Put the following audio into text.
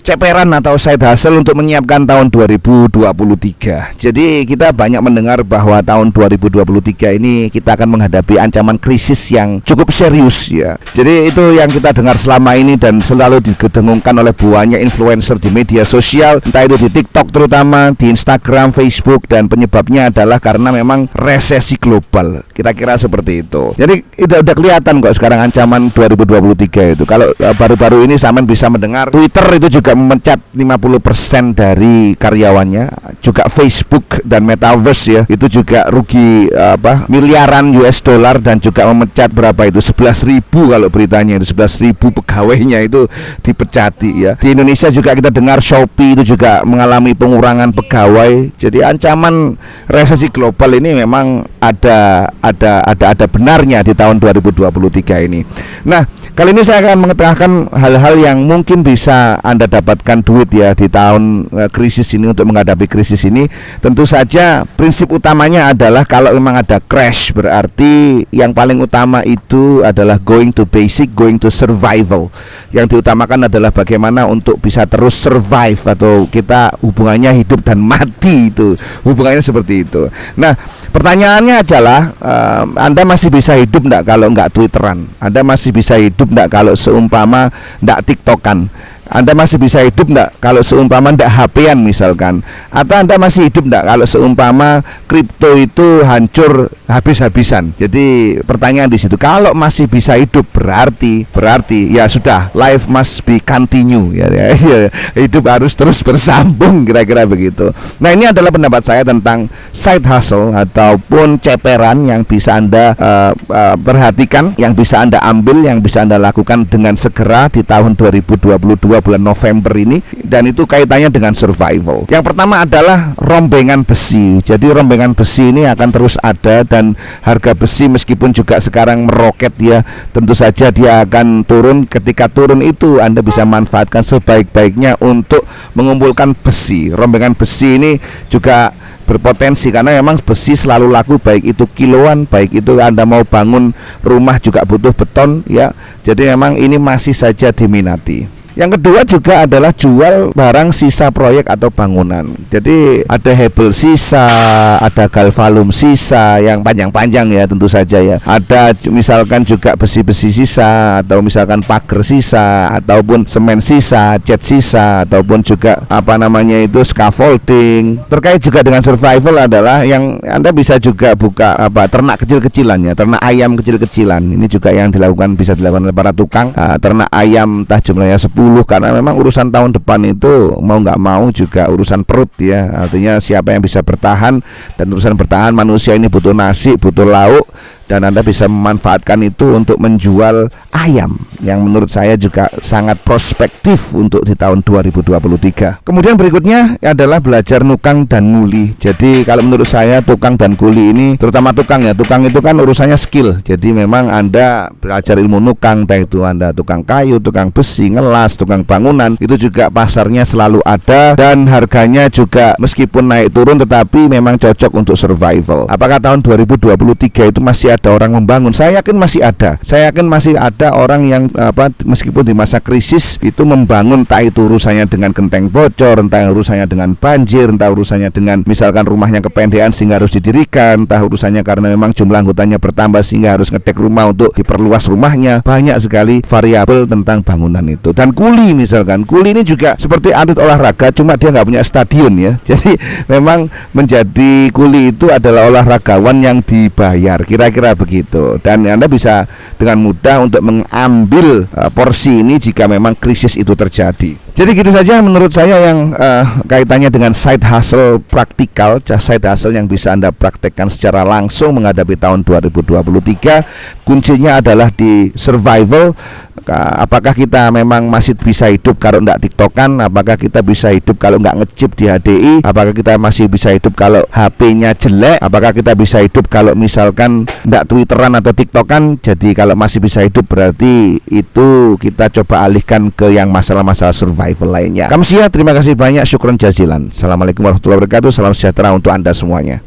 ceperan atau side hustle untuk menyiapkan tahun 2023. Jadi kita banyak mendengar bahwa tahun 2023 ini kita akan menghadapi ancaman krisis yang cukup serius ya. Jadi itu yang kita dengar selama ini dan selalu digedengungkan oleh banyak influencer di media sosial, entah itu di TikTok terutama, di Instagram, Facebook, dan penyebabnya adalah karena memang resesi global. Kira-kira seperti itu. Jadi udah kelihatan kok sekarang ancaman 2023 itu. Kalau baru-baru ini Samen bisa mendengar Twitter itu juga memecat 50% dari karyawannya, juga Facebook dan Metaverse ya, itu juga rugi miliaran US dollar dan juga memecat berapa itu 11.000 kalau beritanya itu 11.000 pegawainya itu dipecati ya. Di Indonesia juga kita dengar Shopee itu juga mengalami pengurangan pegawai. Jadi ancaman resesi global ini memang ada benarnya di tahun 2023 ini. Nah, kali ini saya akan mengetengahkan hal-hal yang mungkin bisa Anda dapatkan duit ya di tahun krisis ini. Untuk menghadapi krisis ini tentu saja prinsip utamanya adalah kalau memang ada crash, berarti yang paling utama itu adalah going to basic, going to survival. Yang diutamakan adalah bagaimana untuk bisa terus survive, atau kita hubungannya hidup dan mati, itu hubungannya seperti itu. Nah, pertanyaannya adalah Anda masih bisa hidup enggak kalau enggak Twitteran? Anda masih bisa hidup enggak kalau seumpama enggak TikTokan? Anda masih bisa hidup enggak kalau seumpama enggak HP-an misalkan? Atau Anda masih hidup enggak kalau seumpama kripto itu hancur habis-habisan? Jadi pertanyaan di situ. Kalau masih bisa hidup berarti ya sudah, life must be continue ya. Hidup harus terus bersambung, kira-kira begitu. Nah, ini adalah pendapat saya tentang side hustle ataupun ceperan yang bisa Anda perhatikan, yang bisa Anda ambil, yang bisa Anda lakukan dengan segera di tahun 2022 bulan November ini, dan itu kaitannya dengan survival. Yang pertama adalah rombengan besi. Jadi rombengan besi ini akan terus ada, dan harga besi meskipun juga sekarang meroket ya, tentu saja dia akan turun. Ketika turun itu Anda bisa manfaatkan sebaik-baiknya untuk mengumpulkan besi. Rombengan besi ini juga berpotensi karena memang besi selalu laku, baik itu kiloan, baik itu Anda mau bangun rumah juga butuh beton ya. Jadi memang ini masih saja diminati. Yang kedua juga adalah jual barang sisa proyek atau bangunan. Jadi ada hebel sisa, ada galvalum sisa yang panjang-panjang ya, tentu saja ya. Ada misalkan juga besi-besi sisa, atau misalkan pagar sisa, ataupun semen sisa, cat sisa, ataupun juga scaffolding. Terkait juga dengan survival adalah yang Anda bisa juga buka ternak kecil-kecilan ya, ternak ayam kecil-kecilan. Ini juga yang bisa dilakukan oleh para tukang ternak ayam, entah jumlahnya 10, karena memang urusan tahun depan itu mau nggak mau juga urusan perut ya. Artinya siapa yang bisa bertahan, dan urusan bertahan manusia ini butuh nasi, butuh lauk, dan Anda bisa memanfaatkan itu untuk menjual ayam, yang menurut saya juga sangat prospektif untuk di tahun 2023. Kemudian berikutnya adalah belajar nukang dan nguli. Jadi kalau menurut saya tukang dan kuli ini, terutama tukang ya, tukang itu kan urusannya skill. Jadi memang Anda belajar ilmu nukang, entah itu Anda tukang kayu, tukang besi, ngelas, tukang bangunan, itu juga pasarnya selalu ada, dan harganya juga meskipun naik turun tetapi memang cocok untuk survival. Apakah tahun 2023 itu masih ada orang membangun? Saya yakin masih ada. Saya yakin masih ada orang yang meskipun di masa krisis itu membangun, entah itu urusannya dengan genteng bocor, entah urusannya dengan banjir, entah urusannya dengan misalkan rumahnya kependean sehingga harus didirikan, entah urusannya karena memang jumlah anggotanya bertambah sehingga harus ngedek rumah untuk diperluas rumahnya. Banyak sekali variabel tentang bangunan itu. Dan kuli misalkan, kuli ini juga seperti atlet olahraga, cuma dia nggak punya stadion ya. Jadi memang menjadi kuli itu adalah olahragawan yang dibayar, kira-kira begitu. Dan Anda bisa dengan mudah untuk mengambil porsi ini jika memang krisis itu terjadi. Jadi gitu saja menurut saya yang kaitannya dengan side hustle praktikal, side hustle yang bisa Anda praktekkan secara langsung menghadapi tahun 2023. Kuncinya adalah di survival. Apakah kita memang masih bisa hidup kalau enggak TikTokan? Apakah kita bisa hidup kalau enggak ngechip di HDI? Apakah kita masih bisa hidup kalau HP-nya jelek? Apakah kita bisa hidup kalau misalkan enggak Twitteran atau TikTokan? Jadi kalau masih bisa hidup berarti itu kita coba alihkan ke yang masalah-masalah survival lainnya. Kamsia, terima kasih banyak, syukron jazilan. Assalamualaikum warahmatullahi wabarakatuh. Salam sejahtera untuk Anda semuanya.